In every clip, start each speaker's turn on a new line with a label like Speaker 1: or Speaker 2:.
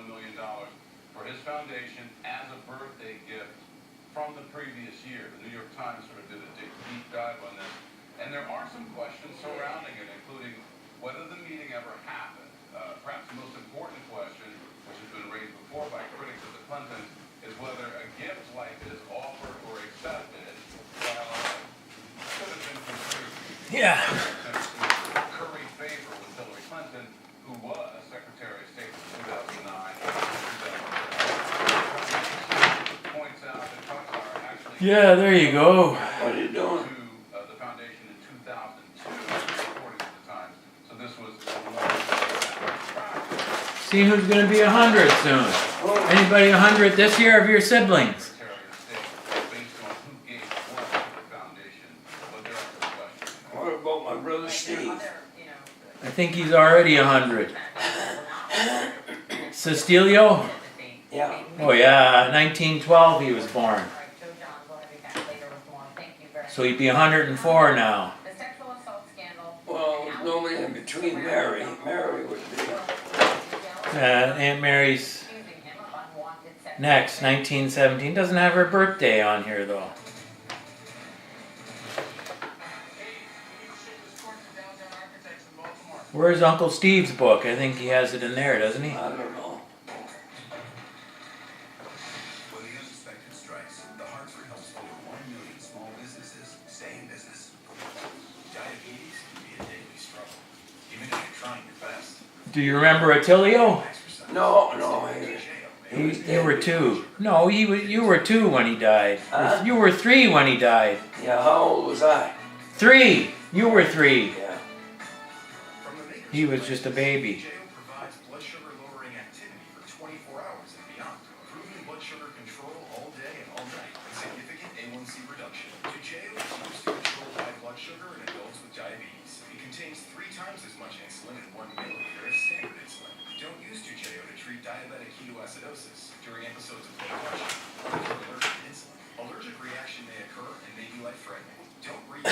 Speaker 1: million for his foundation as a birthday gift from the previous year. The New York Times sort of did a deep dive on this, and there are some questions surrounding it, including whether the meeting ever happened. Perhaps the most important question, which has been raised before by critics of the Clintons, is whether a gift like this offered or accepted, well, could have been construed curry favor with Hillary Clinton, who was Secretary of State from 2009 to 2012. Points out that Qatar actually
Speaker 2: there you go.
Speaker 3: What are you doing?
Speaker 1: to the foundation in 2002, according to the Times. So this was a long
Speaker 2: See who's going to be 100 soon. Anybody 100 this year of your siblings?
Speaker 1: Secretary of State based on who gave what to the foundation, but there are some questions.
Speaker 3: What about my brother Steve?
Speaker 2: I think he's already 100. Cecilio?
Speaker 3: Yeah.
Speaker 2: Oh yeah, 1912 he was born. So he'd be 104 now.
Speaker 3: Well, there's nobody in between Mary. Mary would be.
Speaker 2: Aunt Mary's next, 1917. Doesn't have her birthday on here though. Where's Uncle Steve's book? I think he has it in there, doesn't he?
Speaker 3: I don't know.
Speaker 4: When the unexpected strikes, the Hartford helps over 1 million small businesses stay in business. Diabetes can be a daily struggle, even if you're trying your best.
Speaker 2: Do you remember Attilio?
Speaker 3: No.
Speaker 2: You were 2. No, you were 2 when he died.
Speaker 3: Huh?
Speaker 2: You were 3 when he died.
Speaker 3: Yeah, how old was I?
Speaker 2: 3. You were 3.
Speaker 3: Yeah.
Speaker 2: He was just a baby.
Speaker 4: Toujeo provides blood sugar lowering activity for 24 hours and beyond, improving blood sugar control all day and all night, and significant A1C reduction. Toujeo is used to control high blood sugar in adults with diabetes. It contains 3 times as much insulin in 1 milliliter as standard insulin. Don't use Toujeo to treat diabetic ketoacidosis during episodes of low blood sugar or if you're allergic to insulin. Allergic reaction may occur and may be life-threatening. Don't reuse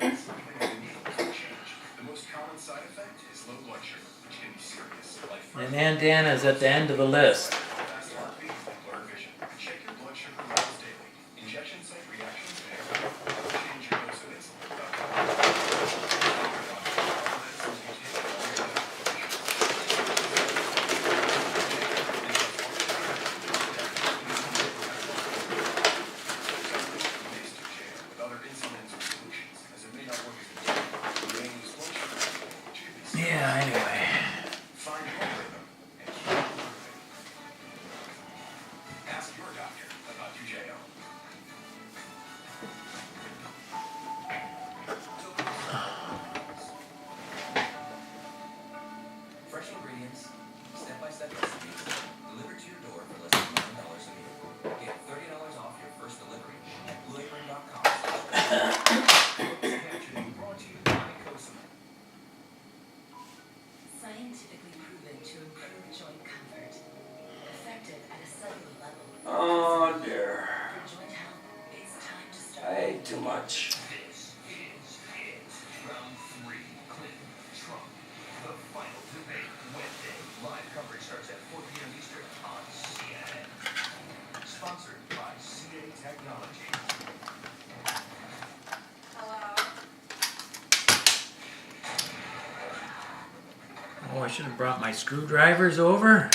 Speaker 4: needles. The most common side effect is low blood sugar, which can be serious,
Speaker 2: And Aunt Anna's at the end of the list.
Speaker 4: fast heartbeat, and blurred vision. Check your blood sugar levels daily. Injection site reactions may occur. Change your dose of insulin. With other insulins or solutions, as it may not work as intended. You may lose blood sugar, which could be serious.
Speaker 2: Yeah, anyway.
Speaker 4: Find your rhythm and keep improving. Ask your doctor about Toujeo.
Speaker 5: Fresh ingredients, step-by-step recipes, delivered to your door for less than $9 a meal. Get $30 off your first delivery at blueapron.com.
Speaker 4: Captioning brought to you by Cosimo.
Speaker 6: Scientifically proven to improve joint comfort. Effective at a cellular level.
Speaker 3: Oh dear.
Speaker 6: For joint health, it's time to start.
Speaker 3: I ate too much.
Speaker 4: This is round 3. Clinton, Trump. The final debate Wednesday. Live coverage starts at 4 p.m. Eastern on CNN. Sponsored by CA Technology.
Speaker 2: Oh, I should have brought my screwdrivers over.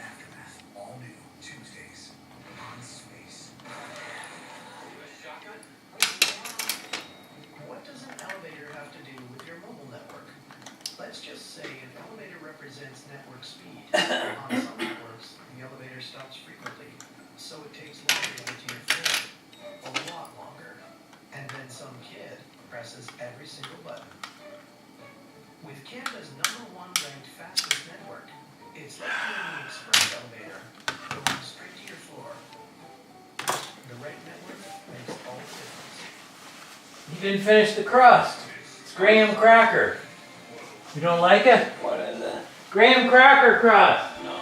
Speaker 4: Aftermath. All new Tuesdays on Space.
Speaker 7: What does an elevator have to do with your mobile network? Let's just say an elevator represents network speed. On some networks, the elevator stops frequently, so it takes longer to get to your floor. A lot longer. And then some kid presses every single button. With Canada's #1 ranked fastest network, it's like doing the express elevator, going straight to your floor. The right network makes all the difference.
Speaker 2: You didn't finish the crust. It's graham cracker. You don't like it?
Speaker 3: What is that?
Speaker 2: Graham cracker crust.
Speaker 3: No.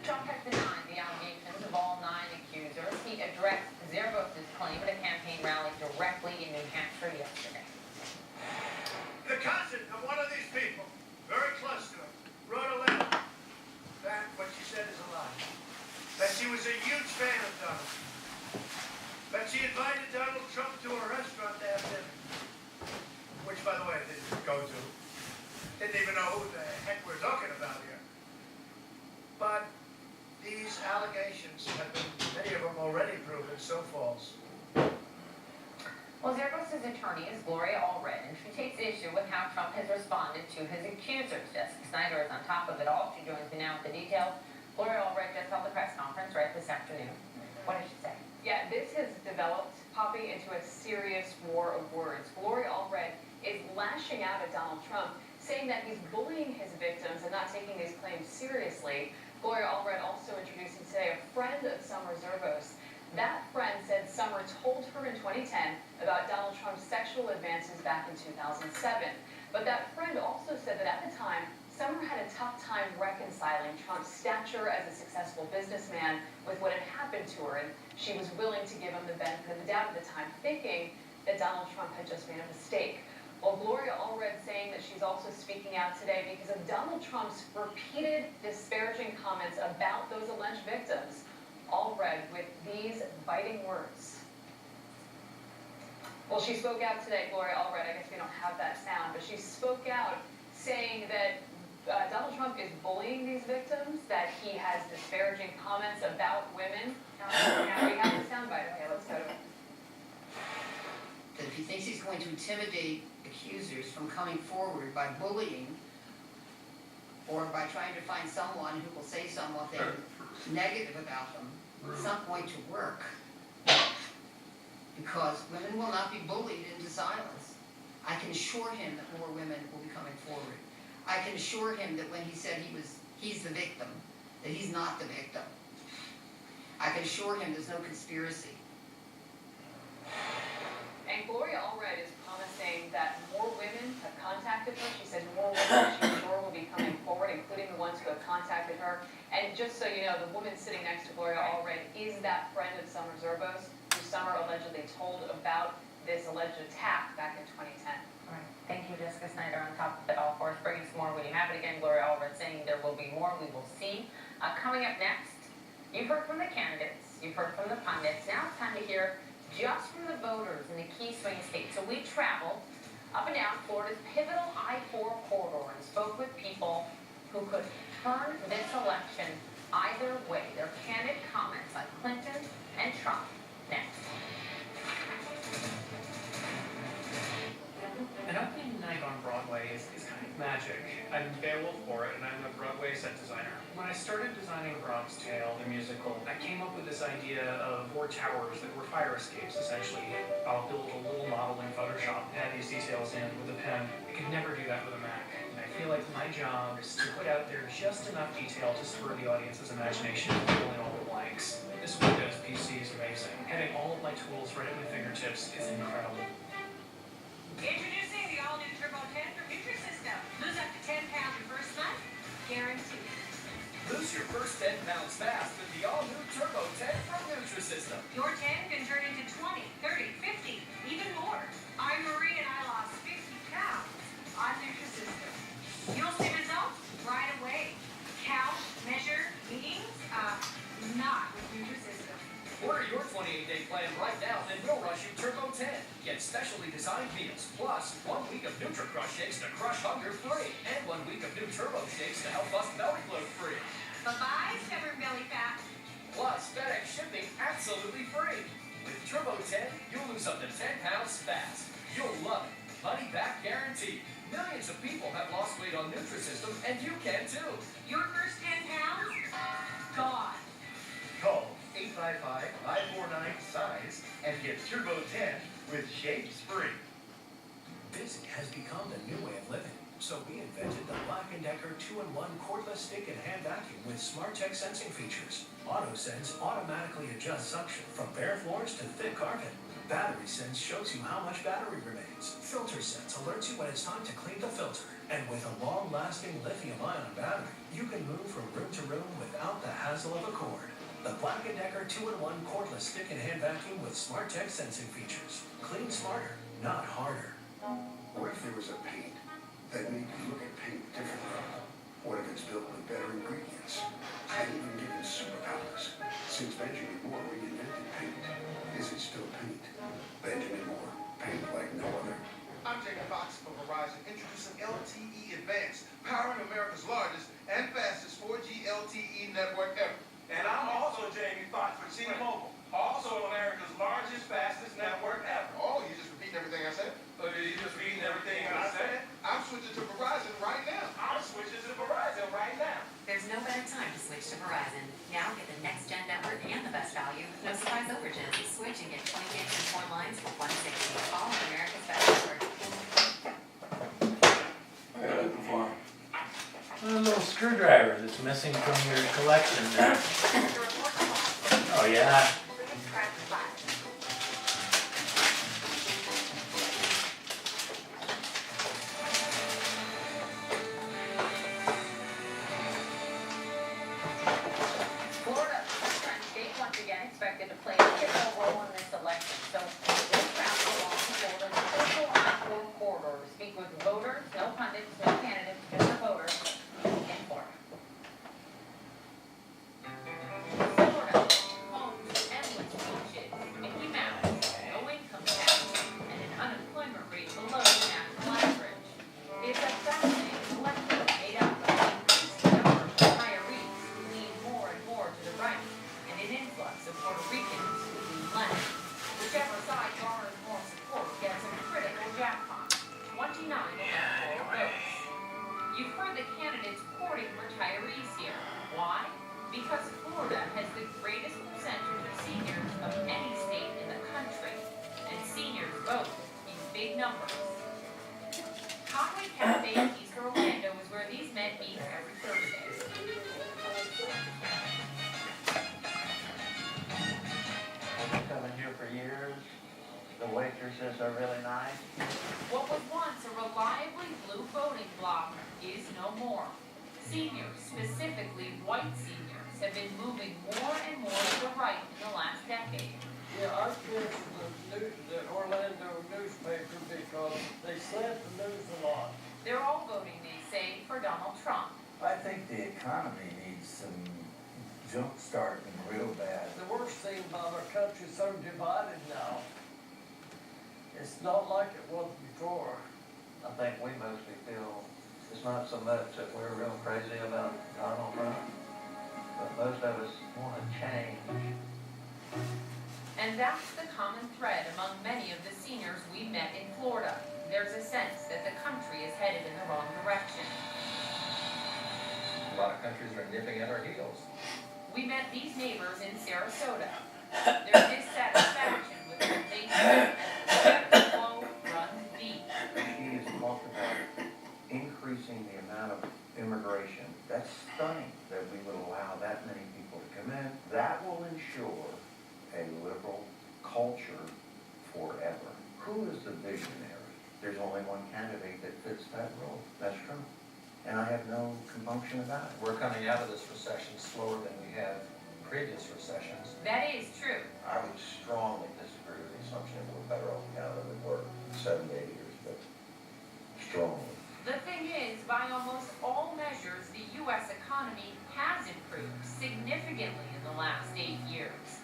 Speaker 8: Trump has denied the allegations of all 9 accusers. He addressed Zervos' claim at a campaign rally directly in New Hampshire yesterday.
Speaker 9: The cousin of one of these people, very close to him, wrote a letter. That, what she said is a lie. That she was a huge fan of Donald. That she invited Donald Trump to a restaurant to have dinner. Which, by the way, I didn't go to. Didn't even know who the heck we're talking about here. But these allegations have been, many of them already proven so false.
Speaker 8: Well, Zervos' attorney is Gloria Allred, and she takes issue with how Trump has responded to his accusers. Jessica Snyder is on top of it all. She joins me now with the details. Gloria Allred just held a press conference right this afternoon. What did she say?
Speaker 10: Yeah, this has developed, popping into a serious war of words. Gloria Allred is lashing out at Donald Trump, saying that he's bullying his victims and not taking these claims seriously. Gloria Allred also introducing today a friend of Summer Zervos. That friend said Summer told her in 2010 about Donald Trump's sexual advances back in 2007. But that friend also said that at the time, Summer had a tough time reconciling Trump's stature as a successful businessman with what had happened to her, and she was willing to give him the benefit of the doubt at the time, thinking that Donald Trump had just made a mistake. Well, Gloria Allred saying that she's also speaking out today because of Donald Trump's repeated disparaging comments about those alleged victims. Allred with these biting words. Well, she spoke out today, Gloria Allred. I guess we don't have that sound, but she spoke out saying that Donald Trump is bullying these victims, that he has disparaging comments about women. Now we have the soundbite. Okay, let's go to it.
Speaker 11: That if he thinks he's going to intimidate accusers from coming forward by bullying or by trying to find someone who will say something negative about them, it's not going to work. Because women will not be bullied into silence. I can assure him that more women will be coming forward. I can assure him that when he said he's the victim, that he's not the victim. I can assure him there's no conspiracy.
Speaker 10: And Gloria Allred is promising that more women have contacted her. She said more women she's sure will be coming forward, including the ones who have contacted her. And just so you know, the woman sitting next to Gloria Allred is that friend of Summer Zervos, who Summer allegedly told about this alleged attack back in 2010.
Speaker 8: All right. Thank you, Jessica Snyder, on top of it all for us, bringing some more. We have it again, Gloria Allred saying there will be more. We will see. Coming up next, you've heard from the candidates, you've heard from the pundits. Now it's time to hear just from the voters in the key swing states. So we traveled up and down Florida's pivotal I-4 corridor and spoke with people who could turn this election either way. Their candid comments on Clinton and Trump. Next.
Speaker 7: An opening night on Broadway is kind of magic. I'm Beowulf for it, and I'm a Broadway set designer. When I started designing Bronx Tale, the musical, I came up with this idea of 4 towers that were fire escapes, essentially. I'll build a little model in Photoshop, add these details in with a pen. I could never do that with a Mac. And I feel like my job is to put out there just enough detail to spur the audience's imagination and fill in all the blanks. This Windows PC is amazing. Having all of my tools right at my fingertips is incredible.
Speaker 12: Introducing the all-new Turbo 10 from Nutrisystem. Lose up to 10 pounds your first month, guaranteed.
Speaker 5: Lose your first 10 pounds fast with the all-new Turbo 10 from Nutrisystem.
Speaker 12: Your 10 can turn into 20, 30, 50, even more. I'm Marie and I lost 50 pounds on Nutrisystem. You'll see results right away. Count, measure, meetings, not with Nutrisystem.
Speaker 5: Order your 28-day plan right now and we'll rush you Turbo 10. Get specially designed meals, plus 1 week of NutriCrush shakes to crush hunger free, and 1 week of new Turbo shakes to help bust belly bloat free.
Speaker 12: Bye-bye, stubborn belly fat.
Speaker 5: Plus, FedEx shipping absolutely free. With Turbo 10, you'll lose up to 10 pounds fast. You'll love it. Money back guaranteed. Millions of people have lost weight on Nutrisystem, and you can too.
Speaker 12: Your first 10 pounds, gone.
Speaker 9: Call 855-549-SIZE and get Turbo 10 with shakes free.
Speaker 7: Busy has become the new way of living, so we invented the Black & Decker 2-in-1 cordless stick and hand vacuum with SmartTech sensing features. AutoSense automatically adjusts suction from bare floors to thick carpet. Battery Sense shows you how much battery remains. Filter Sense alerts you when it's time to clean the filter. And with a long-lasting lithium-ion battery, you can
Speaker 5: move from room to room without the hassle of a cord. The Black & Decker 2-in-1 cordless stick and hand vacuum with smart tech sensing features. Clean smarter, not harder.
Speaker 13: What if there was a paint that made you look at paint differently? What if it's built with better ingredients and even given superpowers? Since Benjamin Moore reinvented paint, is it still paint? Benjamin Moore, paint like no other.
Speaker 9: I'm Jamie Foxx from Verizon, introducing LTE Advanced, powering America's largest and fastest 4G LTE network ever.
Speaker 14: And I'm also Jamie Foxx with T-Mobile, also America's largest, fastest network ever.
Speaker 9: Oh, you just repeating everything I said?
Speaker 14: Or did you just reading everything I said?
Speaker 9: I'm switching to Verizon right now.
Speaker 14: I'm switching to Verizon right now.
Speaker 6: There's no better time to switch to Verizon. Now get the next gen network and the best value. No surprise overages. Switch and get 20 gigs and 4 lines for $160. All of America's best network.
Speaker 3: What are you looking for?
Speaker 2: A little screwdriver that's missing from your collection there. Oh, yeah.
Speaker 8: Florida, Sunshine State, once again expected to play a pivotal role in this election. So we'll travel along Florida's critical I-4 corridor to speak with voters, no pundits, no candidates, just the voters in Florida. Florida, home to endless beaches, Mickey Mouse, no income tax, and an unemployment rate below the national average. It's a fascinating election made up of an increasing number of retirees who lean more and more to the right, and an influx of Puerto Ricans who lean left. Whichever side garners more support gets a critical jackpot, 29 electoral votes. You've heard the candidates courting retirees here. Why? Because Florida has the greatest percentage of seniors of any state in the country, and seniors vote in big numbers. Conway Cafe in East Orlando is where these men meet every Thursday.
Speaker 15: I've been coming here for years. The waitresses are really nice.
Speaker 8: What was once a reliably blue voting bloc is no more. Seniors, specifically white seniors, have been moving more and more to the right in the last decade.
Speaker 16: Yeah, I care for the Orlando newspaper because they slant the news a lot.
Speaker 8: They're all voting, they say, for Donald Trump.
Speaker 17: I think the economy needs some jump starting real bad.
Speaker 16: The worst thing about our country is so divided now. It's not like it was before.
Speaker 15: I think we mostly feel it's not so much that we're real crazy about Donald Trump, but most of us want to change.
Speaker 8: And that's the common thread among many of the seniors we met in Florida. There's a sense that the country is headed in the wrong direction.
Speaker 18: A lot of countries are nipping at our heels.
Speaker 8: We met these neighbors in Sarasota. Their dissatisfaction with what they see as the flow runs deep.
Speaker 15: He has talked about increasing the amount of immigration. That's stunning that we would allow that many people to come in. That will ensure a liberal culture forever. Who is the visionary? There's only one candidate that fits that role. That's Trump. And I have no compunction about it.
Speaker 18: We're coming out of this recession slower than we have previous recessions.
Speaker 8: That is true.
Speaker 15: I would strongly disagree with the assumption that we're better off now than we were 7 to 8 years, but strongly.
Speaker 8: The thing is, by almost all measures, the U.S. economy has improved significantly in the last 8 years.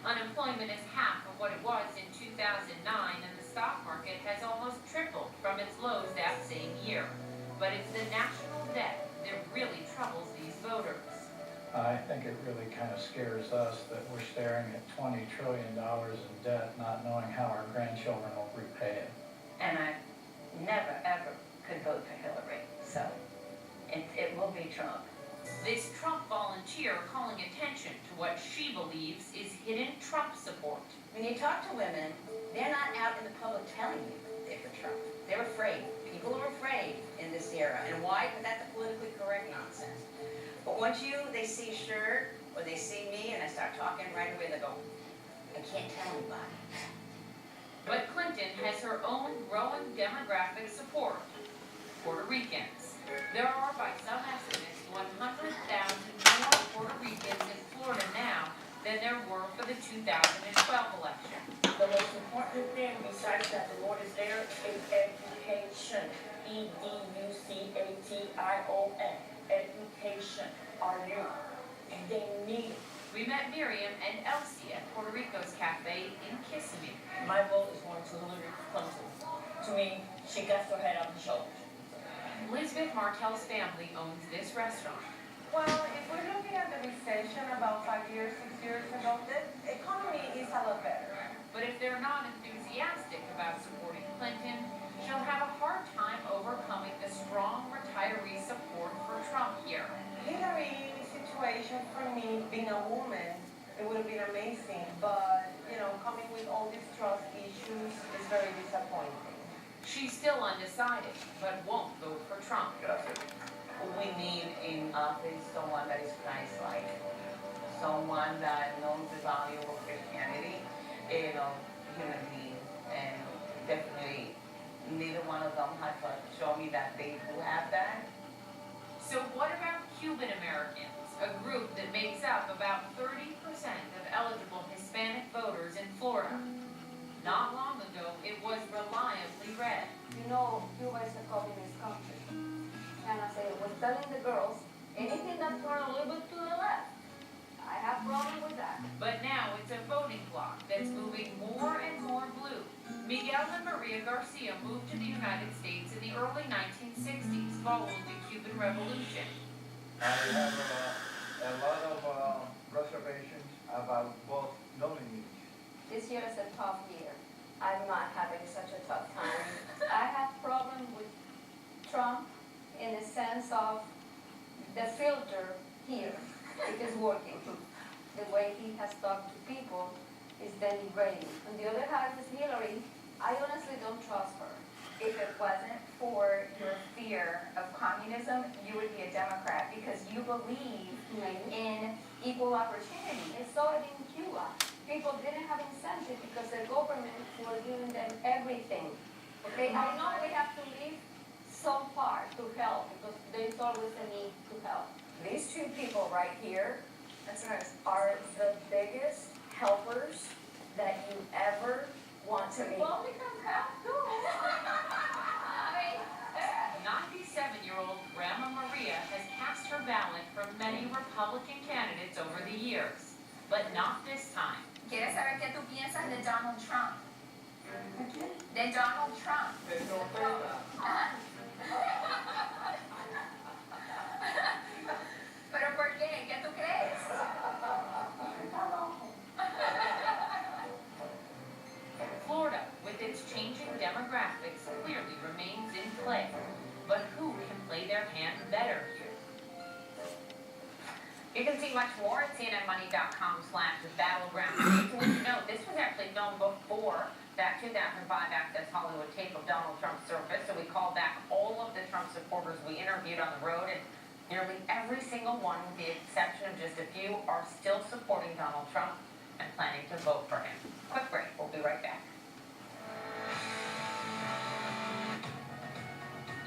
Speaker 8: Unemployment is half of what it was in 2009, and the stock market has almost tripled from its lows that same year. But it's the national debt that really troubles these voters.
Speaker 19: I think it really kind of scares us that we're staring at $20 trillion in debt, not knowing how our grandchildren will repay it.
Speaker 20: And I never, ever could vote for Hillary, so it will be Trump.
Speaker 8: This Trump volunteer calling attention to what she believes is hidden Trump support.
Speaker 20: When you talk to women, they're not out in the public telling you they're for Trump. They're afraid. People are afraid in this era. And why? Because that's the politically correct nonsense. But once they see a shirt, or they see me, and I start talking right away, they go, I can't tell anybody.
Speaker 8: But Clinton has her own growing demographic support. Puerto Ricans. There are, by some estimates, 100,000 2012 election.
Speaker 12: The most important thing besides that the Lord is there is education. education. Education. Our youth. They need it.
Speaker 6: We met Miriam and Elsie at Puerto Rico's Cafe in Kissimmee.
Speaker 12: My vote is going to Hillary Clinton. To me, she gets her head on her shoulders.
Speaker 6: Elizabeth Martell's family owns this restaurant.
Speaker 8: Well, if we're looking at the recession about 5 years, 6 years ago, the economy is a lot better.
Speaker 6: But if they're not enthusiastic about supporting Clinton, she'll have a hard time overcoming the strong retiree support for Trump here.
Speaker 8: Hillary situation for me, being a woman, it would have been amazing, but, coming with all these trust issues is very disappointing.
Speaker 6: She's still undecided, but won't vote for Trump.
Speaker 8: We need in office someone that is Christ-like, someone that knows the value of Christianity, human being, and definitely neither one of them has shown me that they do have that.
Speaker 6: So what about Cuban Americans, a group that makes up about 30% of eligible Hispanic voters in Florida? Not long ago, it was reliably red.
Speaker 8: Cuba is a communist country. And I was telling the girls, anything that's going a little bit to the left, I have problem with that.
Speaker 6: But now it's a voting bloc that's moving more and more blue. Miguel and Maria Garcia moved to the United States in the early 1960s following the Cuban Revolution.
Speaker 15: I have a lot of reservations about both knowing each.
Speaker 8: This year is a tough year. I'm not having such a tough time. I have problem with Trump in the sense of the filter here. It is working. The way he has talked to people is denigrating. On the other hand, with Hillary, I honestly don't trust her.
Speaker 21: If it wasn't for your fear of communism, you would be a Democrat because you believe in equal opportunity.
Speaker 8: I saw it in Cuba. People didn't have incentive because the government was giving them everything. Okay, I know we have to live so far to help because there's always a need to help.
Speaker 21: These two people right here are the biggest helpers that you ever want to meet.
Speaker 8: Republicans have to.
Speaker 6: 97-year-old Grandma Maria has cast her ballot for many Republican candidates over the years, but not this time.
Speaker 21: ¿Quieres saber qué tú piensas de Donald Trump? De Donald Trump. ¿Pero por qué? ¿Qué tú crees?
Speaker 6: Florida, with its changing demographics, clearly remains in play. But who can play their hand better here?
Speaker 8: You can see much more at cnnmoney.com/battleground. This was actually filmed before that 2005 Access Hollywood tape of Donald Trump surfaced, so we called back all of the Trump supporters we interviewed on the road, and nearly every single one, with the exception of just a few, are still supporting Donald Trump and planning to vote for him. Quick break, we'll be right back.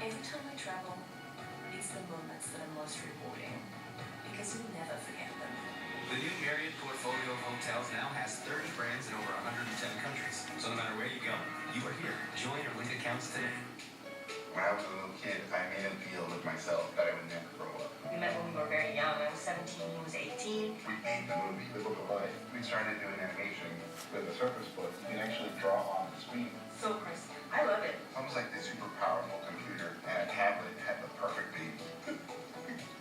Speaker 22: Every time I travel, these are the moments that are most rewarding, because you'll never forget them.
Speaker 23: The new Marriott portfolio of hotels now has 30 brands in over 110 countries. So no matter where you go, you are here. Join or link accounts today.
Speaker 24: When I was a little kid, I made a deal with myself that I would never grow up.
Speaker 12: We met when we were very young. I was 17, he was 18.
Speaker 24: We made the movie, The Book of Life. We started doing animation with a surface book. You can actually draw on the screen.
Speaker 12: So crisp. I love it.
Speaker 24: It's almost like this super powerful computer and a tablet had the perfect beat.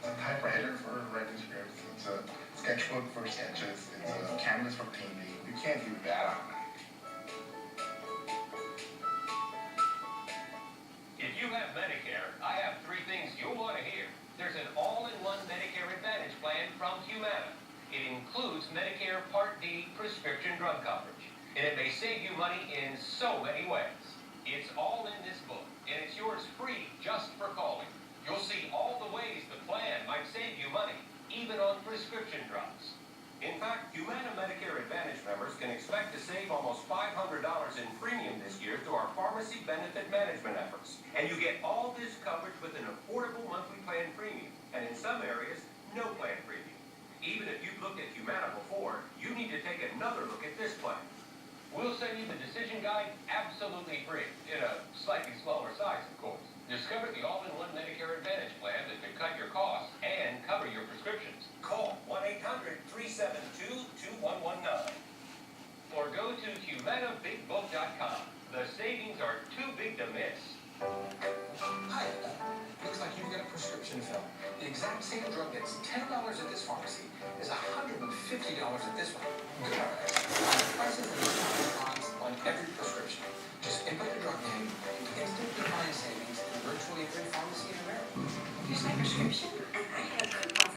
Speaker 24: A typewriter for writing scripts. It's a sketchbook for sketches. It's a canvas for painting. You can't do that on that.
Speaker 5: If you have Medicare, I have 3 things you'll want to hear. There's an all-in-one Medicare Advantage plan from Humana. It includes Medicare Part D prescription drug coverage, and it may save you money in so many ways. It's all in this book, and it's yours free just for calling. You'll see all the ways the plan might save you money, even on prescription drugs. In fact, Humana Medicare Advantage members can expect to save almost $500 in premium this year through our pharmacy benefit management efforts. And you get all this coverage with an affordable monthly plan premium, and in some areas, no plan premium. Even if you've looked at Humana before, you need to take a another look at this plan. We'll send you the decision guide absolutely free, in a slightly smaller size, of course. Discover the all-in-one Medicare Advantage plan that can cut your costs and cover your prescriptions. Call 1-800-372-2119 or go to HumanaBigBook.com. The savings are too big to miss.
Speaker 23: Hi, looks like you've got a prescription fill. The exact same drug that's $10 at this pharmacy is $150 at this one. Good.